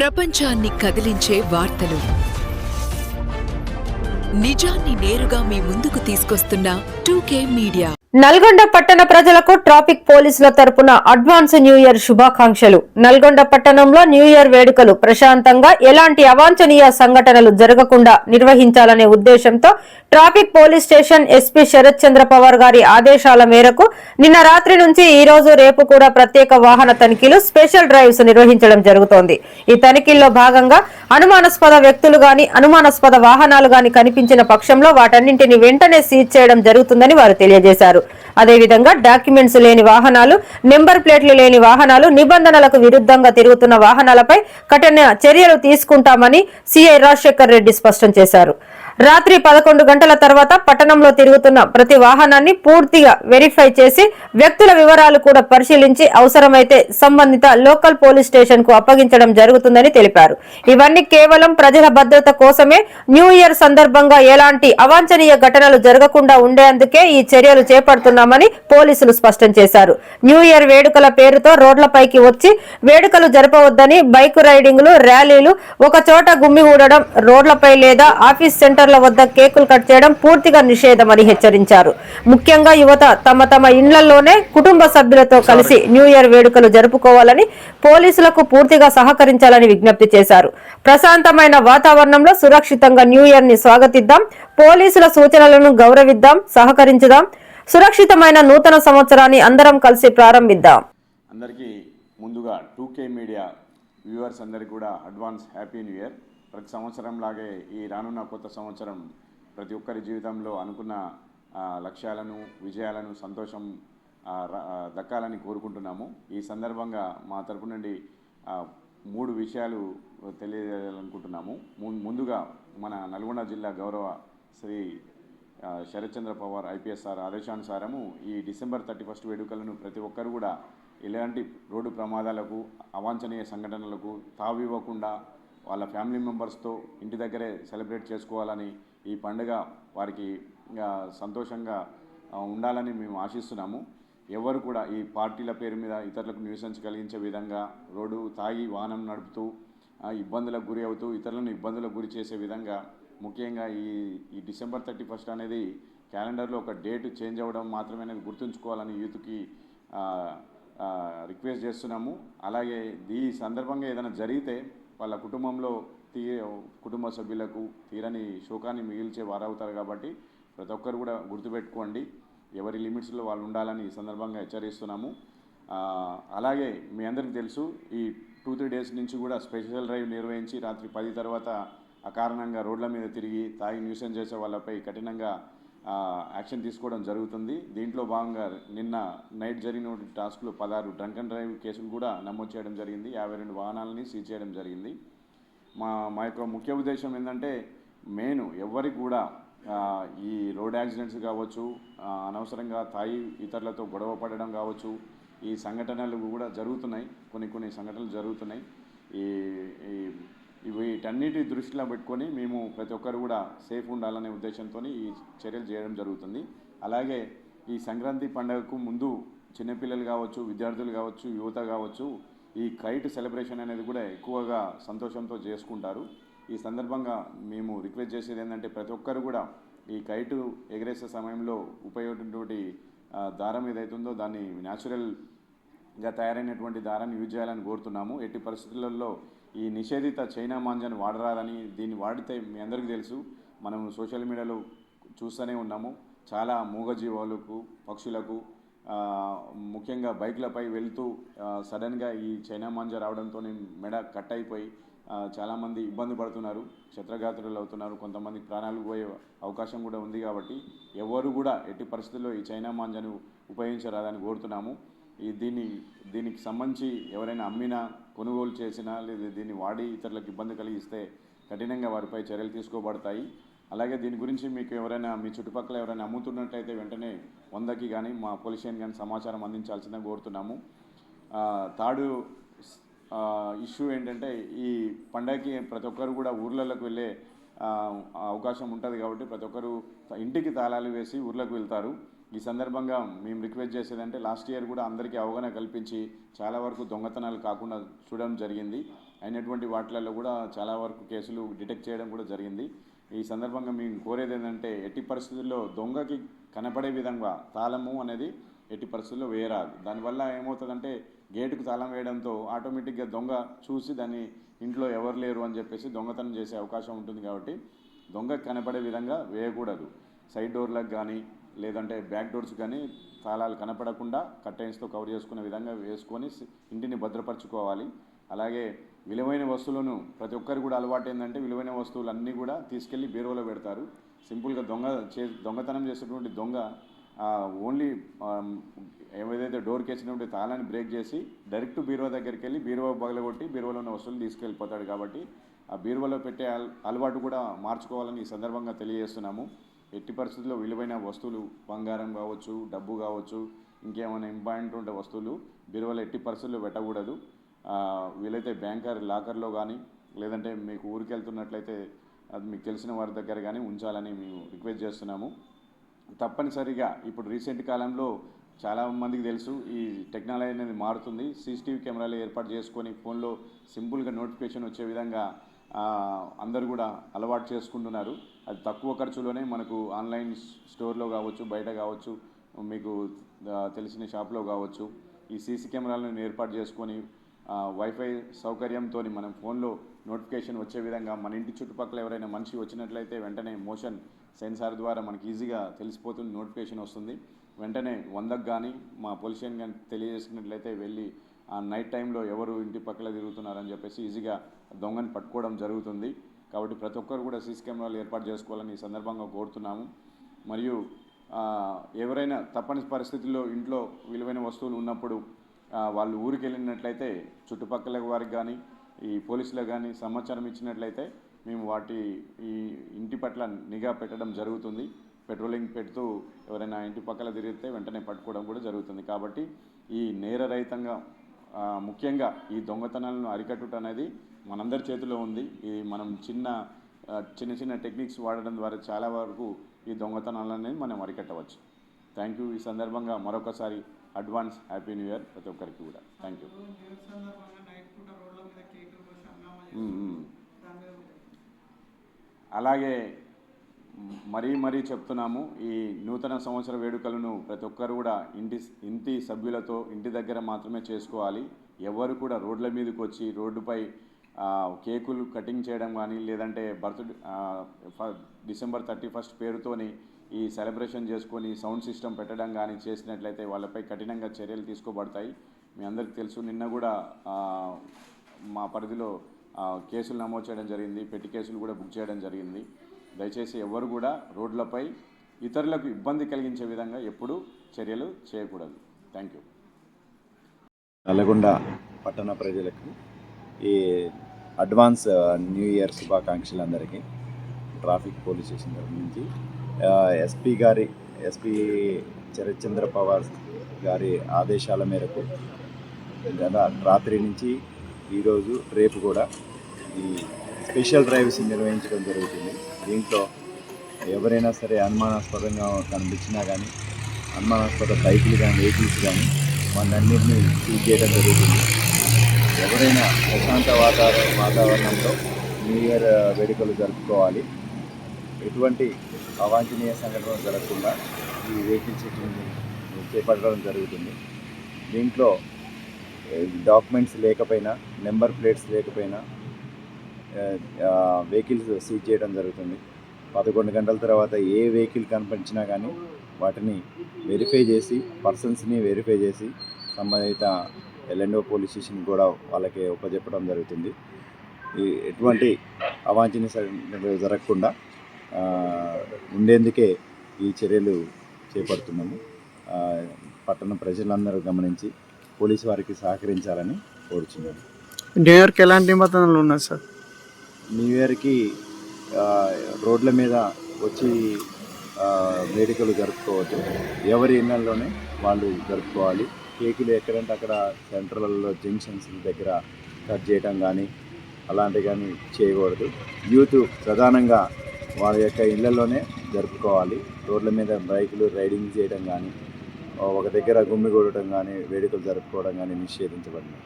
ప్రపంచాన్ని కదిలించే వార్తలు, నిజాన్ని నేరుగా మీ ముందుకు తీసుకొస్తున్న 2K మీడియా. నల్గొండ పట్టణ ప్రజలకు ట్రాఫిక్ పోలీసుల తరపున అడ్వాన్స్ న్యూ ఇయర్ శుభాకాంక్షలు. నల్గొండ పట్టణంలో న్యూ ఇయర్ వేడుకలు ప్రశాంతంగా ఎలాంటి అవాంఛనీయ సంఘటనలు జరగకుండా నిర్వహించాలనే ఉద్దేశంతో traffic police station SP Sharath Chandra Pawar గారి ఆదేశాల మేరకు నిన్న రాత్రి నుంచి ఈ రోజు రేపు కూడా ప్రత్యేక వాహన తనిఖీలు, స్పెషల్ డ్రైవ్స్ నిర్వహించడం జరుగుతోంది. ఈ తనిఖీల్లో భాగంగా అనుమానాస్పద వ్యక్తులు గాని అనుమానాస్పద వాహనాలు గాని కనిపించిన పక్షంలో వాటన్నింటినీ వెంటనే సీజ్ చేయడం జరుగుతుందని వారు తెలియజేశారు. అదేవిధంగా డాక్యుమెంట్స్ లేని వాహనాలు, నెంబర్ ప్లేట్లు లేని వాహనాలు, నిబంధనలకు విరుద్ధంగా తిరుగుతున్న వాహనాలపై కఠిన చర్యలు తీసుకుంటామని సిఐ రాజశేఖర్ రెడ్డి స్పష్టం చేశారు. రాత్రి 11 గంటల తర్వాత పట్టణంలో తిరుగుతున్న ప్రతి వాహనాన్ని పూర్తిగా వెరిఫై చేసి వ్యక్తుల వివరాలు కూడా పరిశీలించి అవసరమైతే సంబంధిత లోకల్ పోలీస్ స్టేషన్ కు అప్పగించడం జరుగుతుందని తెలిపారు. ఇవన్నీ కేవలం ప్రజల భద్రత కోసమే. న్యూ ఇయర్ సందర్భంగా ఎలాంటి అవాంఛనీయ ఘటనలు జరగకుండా ఉండేందుకే ఈ చర్యలు చేపడుతున్నామని పోలీసులు స్పష్టం చేశారు. న్యూ ఇయర్ వేడుకల పేరుతో రోడ్లపైకి వచ్చి వేడుకలు జరపవద్దని, బైక్ రైడింగ్లు, ర్యాలీలు, ఒక చోట గుమ్మిగూడడం, రోడ్లపై లేదా ఆఫీస్ సెంటర్ల వద్ద కేకులు కట్ చేయడం పూర్తిగా నిషేధమని హెచ్చరించారు. ముఖ్యంగా యువత తమ తమ ఇండ్లలోనే కుటుంబ సభ్యులతో కలిసి న్యూ ఇయర్ వేడుకలు జరుపుకోవాలని, పోలీసులకు పూర్తిగా సహకరించాలని విజ్ఞప్తి చేశారు. ప్రశాంతమైన వాతావరణంలో సురక్షితంగా న్యూ ఇయర్ ని స్వాగతిద్దాం, పోలీసుల సూచనలను గౌరవిద్దాం, సహకరించుదాం, సురక్షితమైన నూతన సంవత్సరాన్ని అందరం కలిసి ప్రారంభిద్దాం. అందరికీ ముందుగా 2K మీడియా వ్యూవర్స్ అందరికీ కూడా అడ్వాన్స్ హ్యాపీ న్యూ ఇయర్. ప్రతి సంవత్సరం లాగే ఈ రానున్న కొత్త సంవత్సరం ప్రతి ఒక్కరి జీవితంలో అనుకున్న లక్ష్యాలను, విజయాలను, సంతోషం దక్కాలని కోరుకుంటున్నాము. ఈ సందర్భంగా మా తరపు నుండి 3 విషయాలు తెలియజేయాలనుకుంటున్నాము. ముందుగా మన నల్గొండ జిల్లా గౌరవ శ్రీ శరత్ చంద్ర పవార్ ఐపీఎస్ సార్ ఆదేశానుసారము ఈ డిసెంబర్ 31 వేడుకలను ప్రతి ఒక్కరు కూడా ఎలాంటి రోడ్డు ప్రమాదాలకు, అవాంఛనీయ సంఘటనలకు తావివ్వకుండా వాళ్ళ ఫ్యామిలీ మెంబర్స్తో ఇంటి దగ్గరే సెలబ్రేట్ చేసుకోవాలని, ఈ పండుగ వారికి సంతోషంగా ఉండాలని మేము ఆశిస్తున్నాము. ఎవరు కూడా ఈ పార్టీల పేరు మీద ఇతరులకు న్యూసెన్స్ కలిగించే విధంగా, రోడ్డు తాగి వాహనం నడుపుతూ ఇబ్బందులకు గురి అవుతూ ఇతరులను ఇబ్బందులకు గురి చేసే విధంగా, ముఖ్యంగా ఈ డిసెంబర్ 31 అనేది క్యాలెండర్లో ఒక డేట్ చేంజ్ అవ్వడం మాత్రమే అనేది గుర్తుంచుకోవాలని యూత్కి రిక్వెస్ట్ చేస్తున్నాము. అలాగే ఈ సందర్భంగా ఏదైనా జరిగితే వాళ్ళ కుటుంబంలో కుటుంబ సభ్యులకు తీరని శోకాన్ని మిగిల్చే వారవుతారు. కాబట్టి ప్రతి ఒక్కరు కూడా గుర్తుపెట్టుకోండి, ఎవరి లిమిట్స్లో వాళ్ళు ఉండాలని ఈ సందర్భంగా హెచ్చరిస్తున్నాము. అలాగే మీ అందరికీ తెలుసు, ఈ 2-3 డేస్ నుంచి కూడా స్పెషల్ డ్రైవ్ నిర్వహించి రాత్రి 10 తర్వాత అకారణంగా రోడ్ల మీద తిరిగి తాగి న్యూసెన్స్ చేసే వాళ్ళపై కఠినంగా యాక్షన్ తీసుకోవడం జరుగుతుంది. దీంట్లో భాగంగా నిన్న నైట్ జరిగిన టాస్క్లో 16 డ్రంక్ అండ్ డ్రైవ్ కేసులు కూడా నమోదు చేయడం జరిగింది. 52 వాహనాలని సీజ్ చేయడం జరిగింది. మా యొక్క ముఖ్య ఉద్దేశం ఏంటంటే, మెయిన్ ఎవరికి కూడా ఈ రోడ్ యాక్సిడెంట్స్ కావచ్చు, అనవసరంగా తాగి ఇతరులతో గొడవ పడడం కావచ్చు, ఈ సంఘటనలు కూడా జరుగుతున్నాయి. కొన్ని సంఘటనలు జరుగుతున్నాయి. వీటన్నిటి దృష్టిలో పెట్టుకొని మేము ప్రతి ఒక్కరు కూడా సేఫ్ ఉండాలనే ఉద్దేశంతో ఈ చర్యలు చేయడం జరుగుతుంది. అలాగే ఈ సంక్రాంతి పండుగకు ముందు చిన్నపిల్లలు కావచ్చు, విద్యార్థులు కావచ్చు, యువత కావచ్చు, ఈ కైట్ సెలబ్రేషన్ అనేది కూడా ఎక్కువగా సంతోషంతో చేసుకుంటారు. ఈ సందర్భంగా మేము రిక్వెస్ట్ చేసేది ఏంటంటే, ప్రతి ఒక్కరు కూడా ఈ కైటు ఎగరేసే సమయంలో ఉపయోగించేటువంటి దారం ఏదైతుందో దాన్ని న్యాచురల్గా తయారైనటువంటి దారాన్ని యూజ్ చేయాలని కోరుతున్నాము. ఎట్టి పరిస్థితులలో ఈ నిషేధిత చైనా మాంజాన్ని వాడరాదని, దీన్ని వాడితే మీ అందరికీ తెలుసు, మనం సోషల్ మీడియాలో చూస్తూనే ఉన్నాము, చాలా మూగజీవాలకు, పక్షులకు, ముఖ్యంగా బైక్లపై వెళ్తూ సడన్గా ఈ చైనా మాంజా రావడంతో మెడ కట్ అయిపోయి చాలామంది ఇబ్బంది పడుతున్నారు, క్షత్రఘాతులు అవుతున్నారు, కొంతమంది ప్రాణాలు పోయే అవకాశం కూడా ఉంది. కాబట్టి ఎవరు కూడా ఎట్టి పరిస్థితుల్లో ఈ చైనా మాంజాను ఉపయోగించరాదని కోరుతున్నాము. దీనికి సంబంధించి ఎవరైనా అమ్మినా, కొనుగోలు చేసినా, లేదా దీన్ని వాడి ఇతరులకు ఇబ్బంది కలిగిస్తే కఠినంగా వారిపై చర్యలు తీసుకోబడతాయి. అలాగే దీని గురించి మీకు ఎవరైనా మీ చుట్టుపక్కల ఎవరైనా అమ్ముతున్నట్టయితే వెంటనే 100కి కానీ మా పోలీస్ స్టేషన్ కానీ సమాచారం అందించాల్సిందని కోరుతున్నాము. థర్డ్ ఇష్యూ ఏంటంటే, ఈ పండగకి ప్రతి ఒక్కరు కూడా ఊర్లలోకి వెళ్ళే అవకాశం ఉంటుంది. కాబట్టి ప్రతి ఒక్కరు ఇంటికి తాళాలు వేసి ఊర్లకు వెళ్తారు. ఈ సందర్భంగా మేము రిక్వెస్ట్ చేసేదంటే, లాస్ట్ ఇయర్ కూడా అందరికీ అవగాహన కల్పించి చాలా వరకు దొంగతనాలు కాకుండా చూడడం జరిగింది. అయినటువంటి వాటిలలో కూడా చాలా వరకు కేసులు డిటెక్ట్ చేయడం కూడా జరిగింది. ఈ సందర్భంగా మేము కోరేది ఏంటంటే ఎట్టి పరిస్థితుల్లో దొంగకి కనపడే విధంగా తాళము అనేది ఎట్టి పరిస్థితుల్లో వేయరాదు. దానివల్ల ఏమవుతుందంటే గేటుకు తాళం వేయడంతో ఆటోమేటిక్గా దొంగ చూసి దాన్ని ఇంట్లో ఎవరు లేరు అని చెప్పేసి దొంగతనం చేసే అవకాశం ఉంటుంది. కాబట్టి దొంగకి కనపడే విధంగా వేయకూడదు. సైడ్ డోర్లకు కానీ లేదంటే బ్యాక్ డోర్స్ కానీ తాళాలు కనపడకుండా కర్టెన్స్తో కవర్ చేసుకునే విధంగా వేసుకొని ఇంటిని భద్రపరచుకోవాలి. అలాగే విలువైన వస్తువులను ప్రతి ఒక్కరికి కూడా అలవాటు ఏంటంటే విలువైన వస్తువులు అన్నీ కూడా తీసుకెళ్ళి బీరువాలో పెడతారు. సింపుల్గా దొంగతనం చేసేటువంటి దొంగ ఓన్లీ ఏదైతే డోర్కి వేసినటువంటి తాళాన్ని బ్రేక్ చేసి డైరెక్ట్ బీరువా దగ్గరికి వెళ్ళి బీరువా పగలగొట్టి బీరువాలో ఉన్న వస్తువులు తీసుకెళ్ళిపోతాడు. కాబట్టి ఆ బీరువాలో పెట్టే అలవాటు కూడా మార్చుకోవాలని ఈ సందర్భంగా తెలియజేస్తున్నాము. ఎట్టి పరిస్థితుల్లో విలువైన వస్తువులు బంగారం కావచ్చు, డబ్బు కావచ్చు, ఇంకేమైనా ఇంపార్టెంట్ ఉండే వస్తువులు బీరువాలో ఎట్టి పరిస్థితుల్లో పెట్టకూడదు. వీలైతే బ్యాంకర్ లాకర్లో కానీ లేదంటే మీకు ఊరికి వెళ్తున్నట్లయితే అది మీకు తెలిసిన వారి దగ్గర కానీ ఉంచాలని మేము రిక్వెస్ట్ చేస్తున్నాము. తప్పనిసరిగా ఇప్పుడు రీసెంట్ కాలంలో చాలామందికి తెలుసు ఈ టెక్నాలజీ అనేది మారుతుంది. సీసీటీవీ కెమెరాలు ఏర్పాటు చేసుకొని ఫోన్లో సింపుల్గా నోటిఫికేషన్ వచ్చే విధంగా అందరూ కూడా అలవాటు చేసుకుంటున్నారు. అది తక్కువ ఖర్చులోనే మనకు ఆన్లైన్ స్టోర్లో కావచ్చు, బయట కావచ్చు, మీకు తెలిసిన షాప్లో కావచ్చు ఈ సీసీ కెమెరాలను ఏర్పాటు చేసుకొని వైఫై సౌకర్యంతో మనం ఫోన్లో నోటిఫికేషన్ వచ్చే విధంగా మన ఇంటి చుట్టుపక్కల ఎవరైనా మనిషి వచ్చినట్లయితే వెంటనే మోషన్ సెన్సార్ ద్వారా మనకి ఈజీగా తెలిసిపోతుంది, నోటిఫికేషన్ వస్తుంది. వెంటనే 100కి కానీ మా పోలీస్ స్టేషన్ కానీ తెలియజేసుకున్నట్లయితే వెళ్ళి ఆ నైట్ టైంలో ఎవరు ఇంటి పక్కల తిరుగుతున్నారని చెప్పేసి ఈజీగా దొంగని పట్టుకోవడం జరుగుతుంది. కాబట్టి ప్రతి ఒక్కరు కూడా సీసీ కెమెరాలు ఏర్పాటు చేసుకోవాలని ఈ సందర్భంగా కోరుతున్నాము. మరియు ఎవరైనా తప్పని పరిస్థితుల్లో ఇంట్లో విలువైన వస్తువులు ఉన్నప్పుడు వాళ్ళు ఊరికి వెళ్ళినట్లయితే చుట్టుపక్కల వారికి కానీ ఈ పోలీసులకు కానీ సమాచారం ఇచ్చినట్లయితే మేము ఈ ఇంటి పట్ల నిఘా పెట్టడం జరుగుతుంది. పెట్రోలింగ్ పెడుతూ ఎవరైనా ఇంటి పక్కల తిరిగితే వెంటనే పట్టుకోవడం కూడా జరుగుతుంది. కాబట్టి ఈ నేరరహితంగా ముఖ్యంగా ఈ దొంగతనాలను అరికట్టుట అనేది మనందరి చేతిలో ఉంది. ఇది మనం చిన్న టెక్నిక్స్ వాడడం ద్వారా చాలా వరకు ఈ దొంగతనాలు అనేది మనం అరికట్టవచ్చు. Thank you. ఈ సందర్భంగా మరొకసారి అడ్వాన్స్ హ్యాపీ న్యూ ఇయర్ ప్రతి ఒక్కరికి కూడా. Thank you. అలాగే మరీ చెప్తున్నాము, ఈ నూతన సంవత్సర వేడుకలను ప్రతి ఒక్కరు కూడా ఇంటి సభ్యులతో ఇంటి దగ్గర మాత్రమే చేసుకోవాలి. ఎవరు కూడా రోడ్ల మీదకి వచ్చి రోడ్డుపై కేకులు కటింగ్ చేయడం కానీ లేదంటే డిసెంబర్ 31 పేరుతోని ఈ సెలబ్రేషన్ చేసుకొని సౌండ్ సిస్టమ్ పెట్టడం కానీ చేసినట్లయితే వాళ్ళపై కఠినంగా చర్యలు తీసుకోబడతాయి. మీ అందరికీ తెలుసు, నిన్న కూడా మా పరిధిలో కేసులు నమోదు చేయడం జరిగింది, పెట్టి కేసులు కూడా బుక్ చేయడం జరిగింది. దయచేసి ఎవరు కూడా రోడ్లపై ఇతరులకు ఇబ్బంది కలిగించే విధంగా ఎప్పుడూ చర్యలు చేయకూడదు. Thank you. నల్గొండ పట్టణ ప్రజలకు ఈ అడ్వాన్స్ న్యూ ఇయర్ శుభాకాంక్షలు అందరికీ ట్రాఫిక్ పోలీస్ స్టేషన్ తరఫు నుంచి ఎస్పీ శరత్చంద్ర పవార్ గారి ఆదేశాల మేరకు గత రాత్రి నుంచి ఈరోజు రేపు కూడా ఈ స్పెషల్ డ్రైవ్స్ నిర్వహించడం జరుగుతుంది. దీంట్లో ఎవరైనా సరే అనుమానాస్పదంగా కనిపించినా కానీ అనుమానాస్పద బైకులు కానీ వెహికల్స్ కానీ మనందరినీ సీజ్ చేయడం జరుగుతుంది. ఎవరైనా ప్రశాంత వాతావరణంలో న్యూ ఇయర్ వేడుకలు జరుపుకోవాలి. ఎటువంటి అవాంఛనీయ సంఘటనలు జరగకుండా ఈ వెహికల్ చెకింగ్ చేపట్టడం జరుగుతుంది. దీంట్లో డాక్యుమెంట్స్ లేకపోయినా, నెంబర్ ప్లేట్స్ లేకపోయినా వెహికల్స్ సీజ్ చేయడం జరుగుతుంది. 11 గంటల తర్వాత ఏ వెహికల్ కనిపించినా కానీ వాటిని వెరిఫై చేసి పర్సన్స్ని వెరిఫై చేసి సంబంధిత ఎల్ఎండ్ఓ పోలీస్ స్టేషన్ కూడా వాళ్ళకి ఉపజెప్పడం జరుగుతుంది. ఎటువంటి అవాంఛనీయ సంఘటనలు జరగకుండా ఉండేందుకే ఈ చర్యలు చేపడుతున్నాము. పట్టణ ప్రజలందరూ గమనించి పోలీసు వారికి సహకరించాలని కోరుచున్నాను. న్యూ ఇయర్కి ఎలాంటి నిబంధనలు ఉన్నాయి సార్? న్యూ ఇయర్కి రోడ్ల మీద వచ్చి వేడుకలు జరుపుకోవద్దు. ఎవరి ఇళ్లలోనే వాళ్ళు జరుపుకోవాలి. కేకులు ఎక్కడంటే అక్కడ సెంట్రల్లో జంక్షన్స్ దగ్గర కట్ చేయడం కానీ అలాంటివి కానీ చేయకూడదు. యూత్ ప్రధానంగా వాళ్ళ యొక్క ఇళ్లలోనే జరుపుకోవాలి. రోడ్ల మీద బైకులు రైడింగ్ చేయడం కానీ ఒక దగ్గర గుమ్మిగూడటం కానీ వేడుకలు జరుపుకోవడం కానీ నిషేధించబడింది.